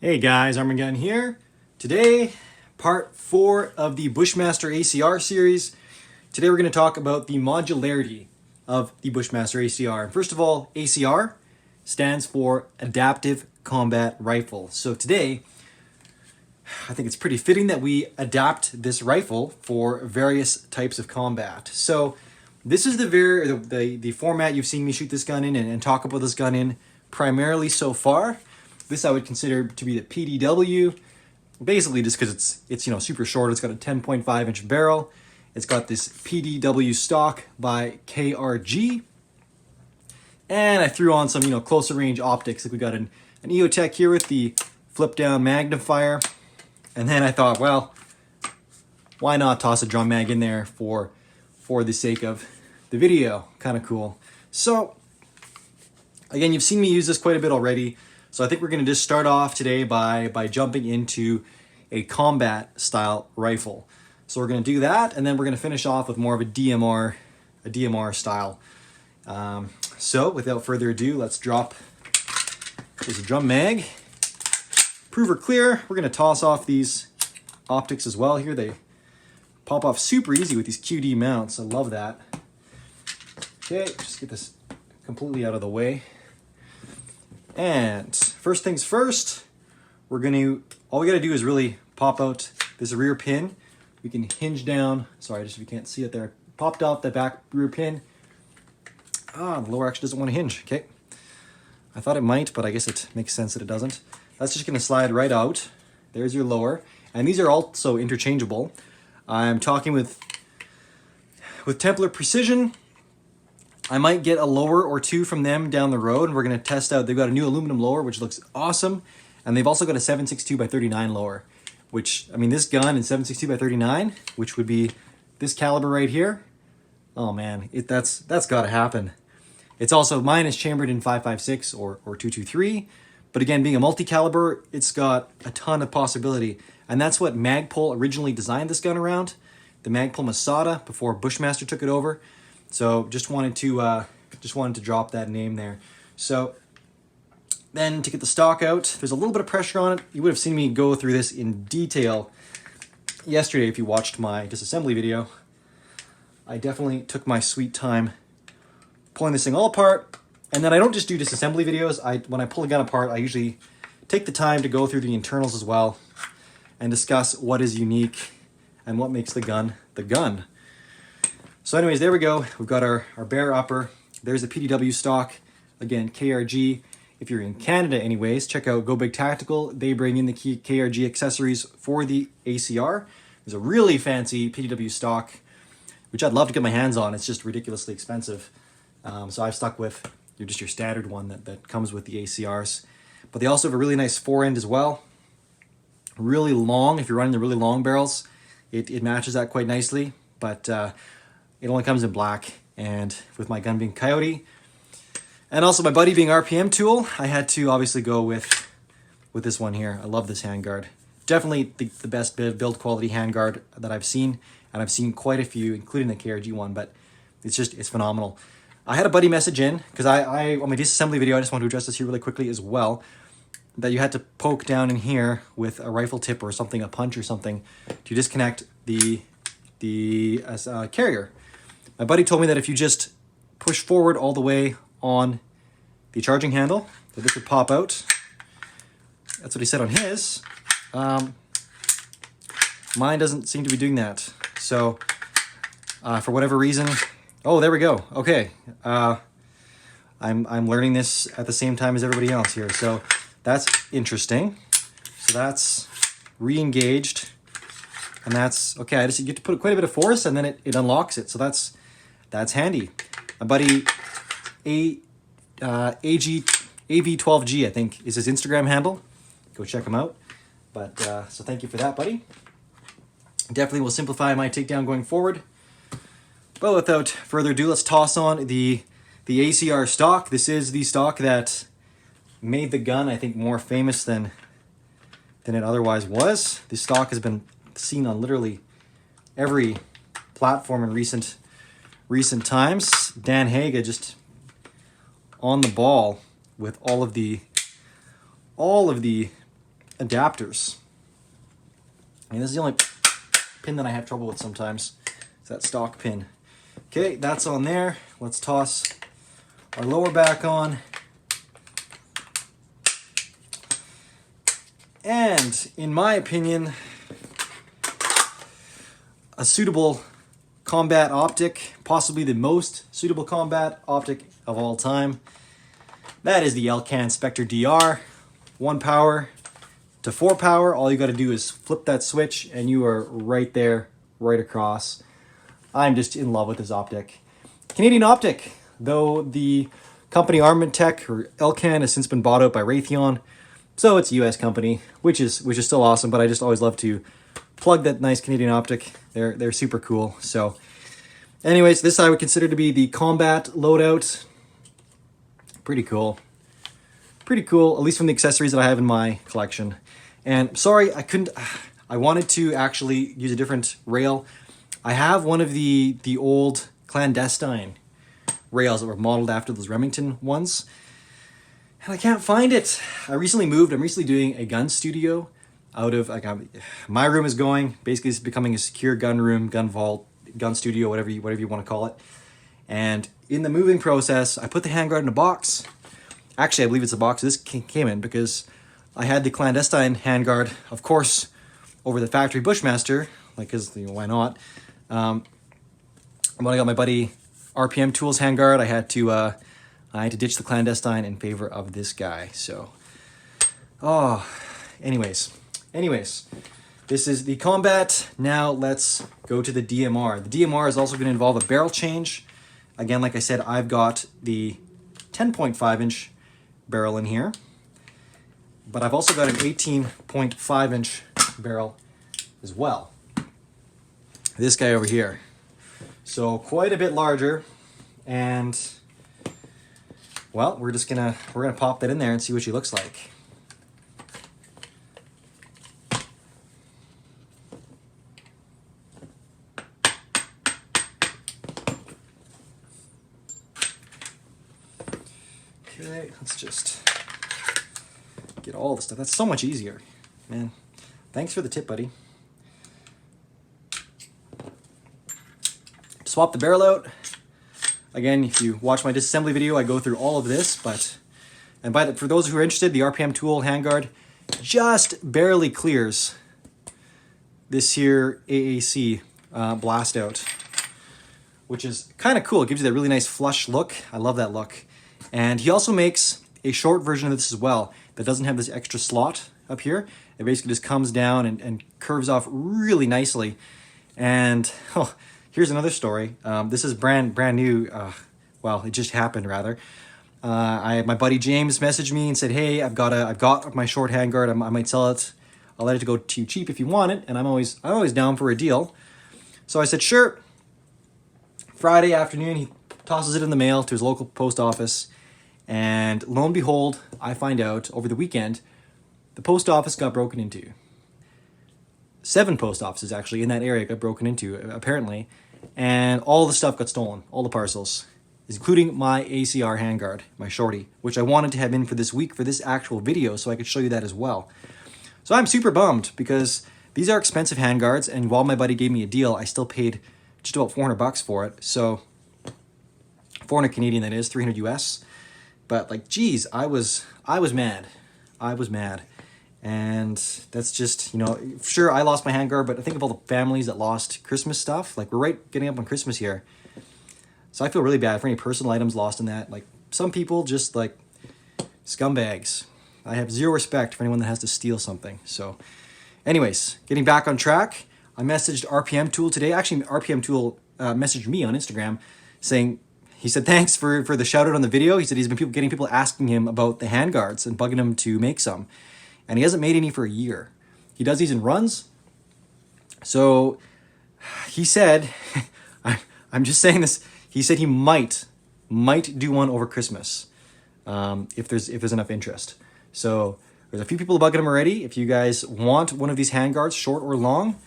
Hey guys, Arm&Gun here. Today, part 4 of the Bushmaster ACR series. Today we're going to talk about the modularity of the Bushmaster ACR. First of all, ACR stands for Adaptive Combat Rifle. So today, I think it's pretty fitting that we adapt this rifle for various types of combat. So this is the format you've seen me shoot this gun in and talk about this gun in primarily so far. This I would consider to be the PDW, basically just because it's super short. It's got a 10.5 inch barrel. It's got this PDW stock by KRG, and I threw on some closer range optics. Like we got an EOTech here with the flip down magnifier, and then I thought, well, why not toss a drum mag in there for the sake of the video? Kind of cool. So again, you've seen me use this quite a bit already. So I think we're going to just start off today by jumping into a combat style rifle. So we're going to do that, and then we're going to finish off with more of a DMR style. So without further ado, let's drop this drum mag. Prove her clear. We're going to toss off these optics as well here. They pop off super easy with these QD mounts. I love that. Okay, just get this completely out of the way. And first things first, all we gotta do is really pop out this rear pin. We can hinge down, sorry, just if you can't see it there, popped off the back rear pin. The lower actually doesn't want to hinge, okay. I thought it might, but I guess it makes sense that it doesn't. That's just gonna slide right out. There's your lower. And these are also interchangeable. I'm talking with Templar Precision. I might get a lower or two from them down the road, and we're going to test out. They've got a new aluminum lower, which looks awesome, and they've also got a 7.62x39 lower, which, I mean, this gun in 7.62x39, which would be this caliber right here, oh man, that's got to happen. It's also, mine is chambered in 5.56 or 223, but again, being a multi-caliber, it's got a ton of possibility, and that's what Magpul originally designed this gun around, the Magpul Masada, before Bushmaster took it over. So just wanted to drop that name there. So then to get the stock out, there's a little bit of pressure on it. You would have seen me go through this in detail yesterday if you watched my disassembly video. I definitely took my sweet time pulling this thing all apart. And then I don't just do disassembly videos. When I pull a gun apart, I usually take the time to go through the internals as well and discuss what is unique and what makes the gun the gun. So anyways, there we go. We've got our bare upper. There's the PDW stock. Again, KRG. If you're in Canada anyways, check out Go Big Tactical. They bring in the KRG accessories for the ACR. There's a really fancy PDW stock, which I'd love to get my hands on. It's just ridiculously expensive. So I've stuck with your standard one that comes with the ACRs. But they also have a really nice forend as well. Really long. If you're running the really long barrels, it matches that quite nicely. But it only comes in black, and with my gun being Coyote, and also my buddy being RPM Tool, I had to obviously go with this one here. I love this handguard. Definitely the best build quality handguard that I've seen, and I've seen quite a few, including the KRG one, but it's phenomenal. I had a buddy message in, because I on my disassembly video, I just want to address this here really quickly as well, that you had to poke down in here with a rifle tip or something, a punch or something, to disconnect the carrier. My buddy told me that if you just push forward all the way on the charging handle, that this would pop out. That's what he said on his. Mine doesn't seem to be doing that. So, for whatever reason, oh, there we go. Okay, I'm learning this at the same time as everybody else here. So that's interesting. So that's re-engaged, and that's okay. I just get to put quite a bit of force, and then it unlocks it. So that's handy. My buddy AV12G, I think, is his Instagram handle. Go check him out. But so thank you for that, buddy. Definitely will simplify my takedown going forward. But without further ado, let's toss on the ACR stock. This is the stock that made the gun, I think, more famous than it otherwise was. This stock has been seen on literally every platform in recent times. Dan Haga just on the ball with all of the adapters. And this is the only pin that I have trouble with sometimes. It's that stock pin. Okay, that's on there. Let's toss our lower back on. And in my opinion, a suitable combat optic, possibly the most suitable combat optic of all time. That is the Elcan Spectre DR. 1 power to 4 power. All you got to do is flip that switch and you are right there, right across. I'm just in love with this optic. Canadian optic, though the company Armament or Elcan has since been bought out by Raytheon. So it's a US company, which is still awesome, but I just always love to plug that nice Canadian optic. They're super cool. So anyways, this I would consider to be the combat loadout. Pretty cool. Pretty cool, at least from the accessories that I have in my collection. And sorry, I wanted to actually use a different rail. I have one of the old clandestine rails that were modeled after those Remington ones. And I can't find it. I recently moved. I'm recently doing a gun studio out of, like, my room is going, basically it's becoming a secure gun room, gun vault, gun studio, whatever you want to call it. And in the moving process, I put the handguard in a box. Actually, I believe it's a box this came in because I had the clandestine handguard, of course, over the factory Bushmaster, like, cause, you know, why not? When I got my buddy RPM Tools handguard, I had to ditch the clandestine in favor of this guy. So, anyways, this is the combat. Now let's go to the DMR. The DMR is also going to involve a barrel change. Again, like I said, I've got the 10.5 inch barrel in here, but I've also got an 18.5 inch barrel as well. This guy over here. So quite a bit larger, and well, we're gonna pop that in there and see what she looks like. Okay, let's just get all the stuff. That's so much easier, man. Thanks for the tip, buddy. Swap the barrel out. Again, if you watch my disassembly video, I go through all of this, for those who are interested, the RPM tool handguard just barely clears this here AAC blast out, which is kind of cool. It gives you that really nice flush look. I love that look. And he also makes a short version of this as well that doesn't have this extra slot up here. It basically just comes down and curves off really nicely. And here's another story. This is brand new. Well, it just happened rather. My buddy James messaged me and said, "Hey, I've got my short handguard. I might sell it. I'll let it go to you cheap if you want it." And I'm always down for a deal. So I said, "Sure." Friday afternoon, he tosses it in the mail to his local post office, and lo and behold, I find out over the weekend the post office got broken into. 7 post offices actually in that area got broken into apparently, and all the stuff got stolen, all the parcels, including my ACR handguard, my shorty, which I wanted to have in for this week for this actual video so I could show you that as well. So I'm super bummed because these are expensive handguards, and while my buddy gave me a deal, I still paid just about $400 for it. So 400 Canadian, that is 300 US. But like, geez, I was mad. I was mad. And that's just, you know, sure, I lost my handguard, but I think of all the families that lost Christmas stuff. Like, we're getting up on Christmas here. So I feel really bad for any personal items lost in that. Like, some people just, like, scumbags. I have zero respect for anyone that has to steal something. So anyways, getting back on track, I messaged RPM Tool today. Actually, RPM Tool messaged me on Instagram saying, he said, thanks for the shout out on the video. He said he's been getting people asking him about the handguards and bugging him to make some. And he hasn't made any for a year. He does these in runs. So he said, I'm just saying this, he said he might do one over Christmas if there's enough interest. So there's a few people bugging him already. If you guys want one of these handguards, short or long,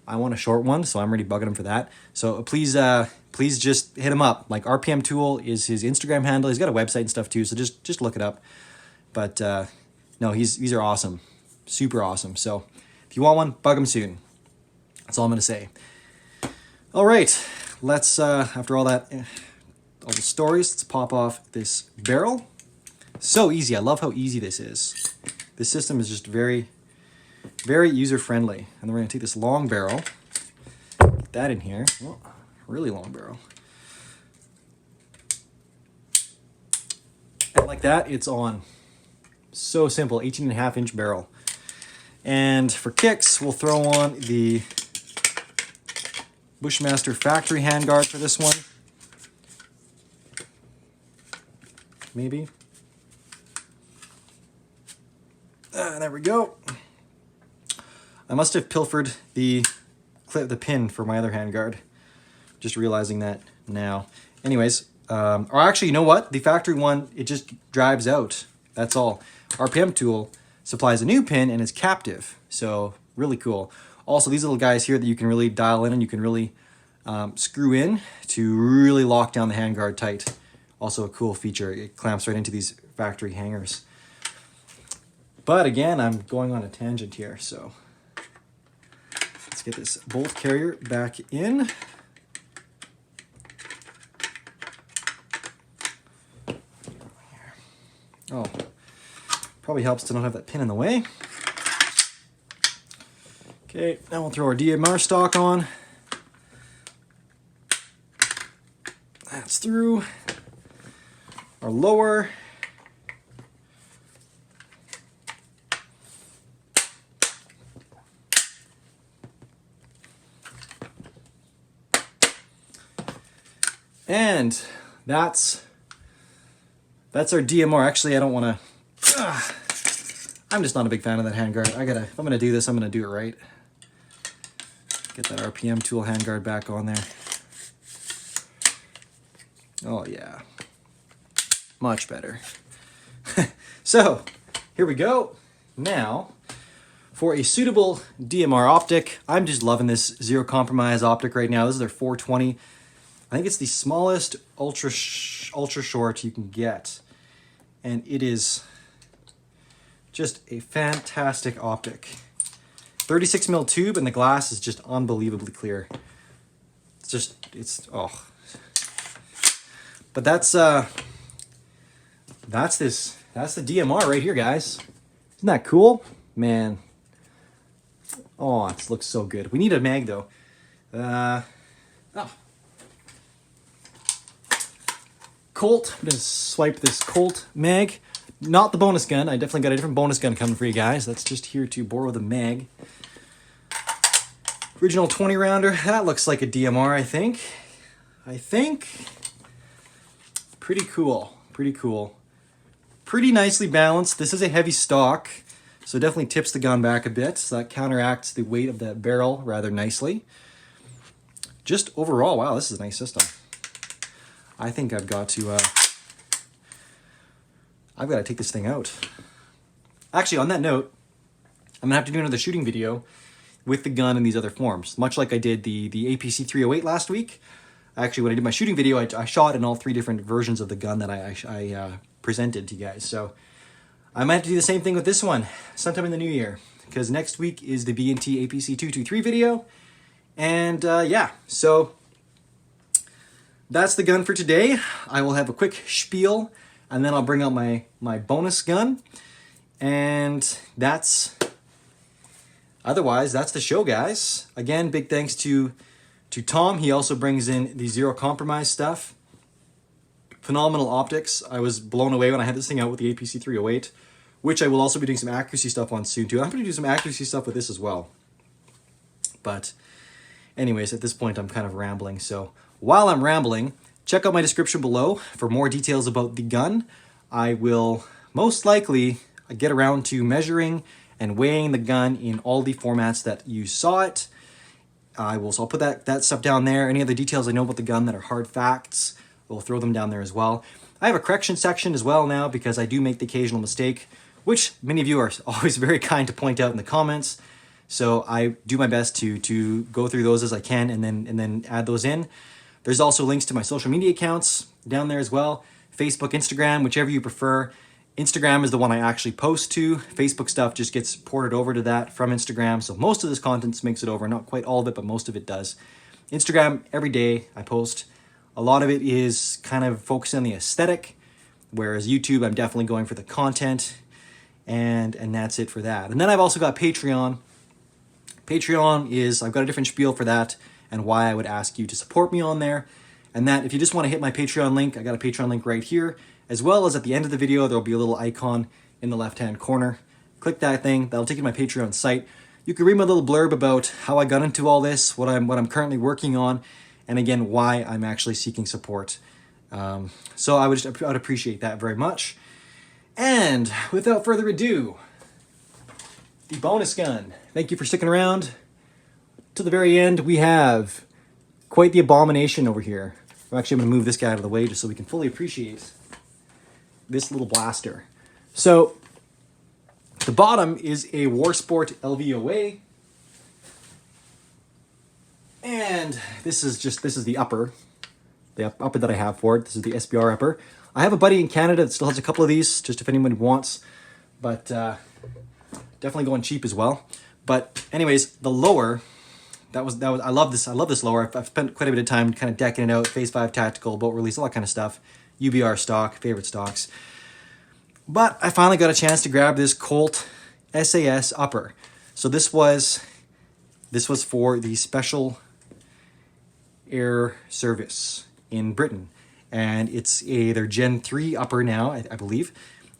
I want a short one, so I'm already bugging him for that. So please just hit him up. Like, RPM Tool is his Instagram handle. He's got a website and stuff too, so just look it up. But no, these are awesome. super awesome. So if you want one, bug them soon. That's all I'm gonna say. All right, let's, after all that, all the stories, let's pop off this barrel. So easy, I love how easy this is. This system is just very, very user-friendly. And then we're gonna take this long barrel, get that in here. Oh, really long barrel. And like that, it's on. So simple, 18.5-inch barrel. And for kicks, we'll throw on the Bushmaster factory handguard for this one. Maybe. There we go. I must have pilfered the pin for my other handguard. Just realizing that now. Anyways, or actually, you know what? The factory one, it just drives out. That's all. RPM tool supplies a new pin and is captive. So really cool. Also, these little guys here that you can really dial in and you can really screw in to really lock down the handguard tight. Also a cool feature. It clamps right into these factory hangers. But again, I'm going on a tangent here, so let's get this bolt carrier back in. Oh, probably helps to not have that pin in the way. Okay, now we'll throw our DMR stock on. That's through. Our lower. And that's our DMR. Actually, I don't want to... I'm just not a big fan of that handguard. If I'm gonna do this, I'm gonna do it right. Get that RPM tool handguard back on there. Oh yeah, much better. So here we go. Now for a suitable DMR optic, I'm just loving this zero compromise optic right now. This is their 420. I think it's the smallest ultra short you can get, and it is just a fantastic optic. 36 mil tube, and the glass is just unbelievably clear. Oh. But that's the DMR right here, guys. Isn't that cool? Man. Oh, it looks so good. We need a mag though. Colt. I'm gonna swipe this Colt mag. Not the bonus gun. I definitely got a different bonus gun coming for you guys. That's just here to borrow the mag. Original 20 rounder. That looks like a DMR, I think. Pretty cool. Pretty cool. Pretty nicely balanced. This is a heavy stock, so it definitely tips the gun back a bit. So that counteracts the weight of that barrel rather nicely. Just overall, wow, this is a nice system. I think I've got to take this thing out. Actually, on that note, I'm gonna have to do another shooting video with the gun in these other forms, much like I did the APC 308 last week. Actually, when I did my shooting video, I shot in all 3 different versions of the gun that I presented to you guys. So I might have to do the same thing with this one sometime in the new year, because next week is the B&T APC 223 video. And yeah, so that's the gun for today. I will have a quick spiel, and then I'll bring out my bonus gun. And otherwise, that's the show, guys. Again, big thanks to Tom. He also brings in the zero compromise stuff. Phenomenal optics. I was blown away when I had this thing out with the APC 308, which I will also be doing some accuracy stuff on soon too. I'm going to do some accuracy stuff with this as well. But anyways, at this point, I'm kind of rambling. So while I'm rambling, check out my description below for more details about the gun. I will most likely get around to measuring and weighing the gun in all the formats that you saw it. So I'll put that stuff down there. Any other details I know about the gun that are hard facts, we'll throw them down there as well. I have a correction section as well now, because I do make the occasional mistake, which many of you are always very kind to point out in the comments. So I do my best to go through those as I can and then add those in. There's also links to my social media accounts down there as well. Facebook, Instagram, whichever you prefer. Instagram is the one I actually post to. Facebook stuff just gets ported over to that from Instagram. So most of this content makes it over. Not quite all of it, but most of it does. Instagram, every day I post. A lot of it is kind of focusing on the aesthetic, whereas YouTube, I'm definitely going for the content. And that's it for that. And then I've also got Patreon. Patreon is, I've got a different spiel for that and why I would ask you to support me on there. And that, if you just want to hit my Patreon link, I got a Patreon link right here, as well as at the end of the video, there'll be a little icon in the left-hand corner. Click that thing, that'll take you to my Patreon site. You can read my little blurb about how I got into all this, what I'm currently working on, and again, why I'm actually seeking support. So I'd appreciate that very much. And without further ado, the bonus gun. Thank you for sticking around to the very end. We have quite the abomination over here. I'm actually going to move this guy out of the way just so we can fully appreciate this little blaster. So the bottom is a Warsport LVOA. And this is the upper that I have for it. This is the SBR upper. I have a buddy in Canada that still has a couple of these, just if anyone wants, but definitely going cheap as well. But anyways, the lower, that was I love this lower. I've spent quite a bit of time kind of decking it out, Phase 5 tactical, boat release, all that kind of stuff. UBR stock, favorite stocks. But I finally got a chance to grab this Colt SAS upper. So this was for the Special Air Service in Britain. And it's their Gen 3 upper now, I believe.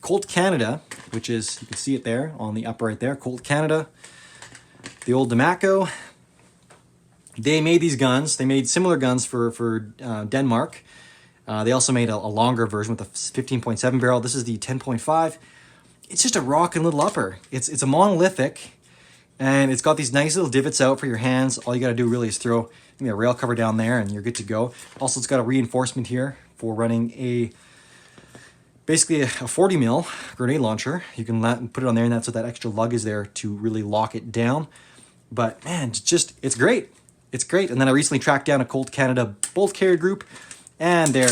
Colt Canada, which is, you can see it there on the upper right there, Colt Canada. The old Damaco. They made these guns. They made similar guns for Denmark. They also made a longer version with a 15.7 barrel. This is the 10.5. It's just a rockin' little upper. It's a monolithic, and it's got these nice little divots out for your hands. All you gotta do really is throw a rail cover down there and you're good to go. Also, it's got a reinforcement here for running basically a 40 mil grenade launcher. You can put it on there, and that's what that extra lug is there to really lock it down. But man, it's great. It's great. And then I recently tracked down a Colt Canada bolt carrier group and their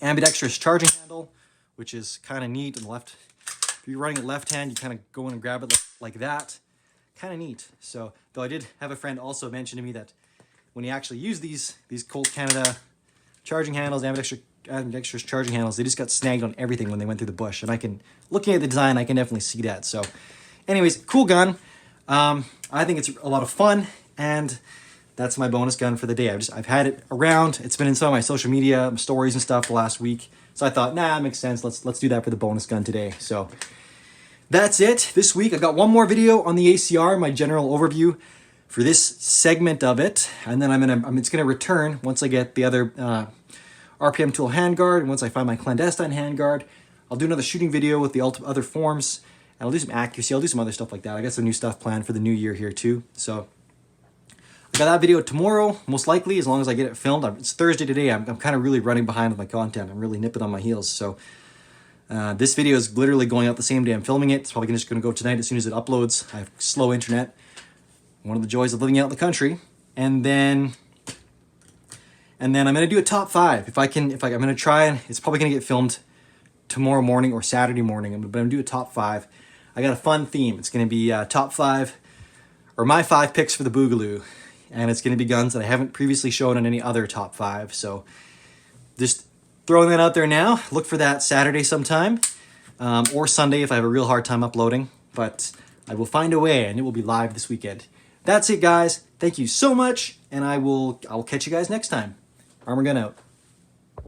ambidextrous charging handle, which is kind of neat. On the left, if you're running it left hand, you kind of go in and grab it like that. Kind of neat. So, though I did have a friend also mention to me that when he actually used these Colt Canada charging handles, ambidextrous charging handles, they just got snagged on everything when they went through the bush. And looking at the design, I can definitely see that. So, anyways, cool gun. I think it's a lot of fun, and that's my bonus gun for the day. I've had it around. It's been in some of my social media stories and stuff the last week. So I thought, nah, it makes sense. Let's do that for the bonus gun today. So that's it this week. I've got one more video on the ACR, my general overview for this segment of it, and then it's gonna return once I get the other RPM tool handguard, and once I find my clandestine handguard. I'll do another shooting video with the other forms, and I'll do some accuracy. I'll do some other stuff like that. I got some new stuff planned for the new year here too. So I got that video tomorrow, most likely, as long as I get it filmed. It's Thursday today. I'm kind of really running behind with my content. I'm really nipping on my heels. So this video is literally going out the same day I'm filming it. It's probably just going to go tonight as soon as it uploads. I have slow internet. One of the joys of living out in the country. And then I'm going to do a top 5. I'm going to try, and it's probably going to get filmed tomorrow morning or Saturday morning. But I'm going to do a top 5. I got a fun theme. It's going to be top 5, or my 5 picks for the Boogaloo. And it's going to be guns that I haven't previously shown in any other top 5. So just throwing that out there now. Look for that Saturday sometime, or Sunday if I have a real hard time uploading. But I will find a way, and it will be live this weekend. That's it, guys. Thank you so much, and I will catch you guys next time. Arm&Gun out.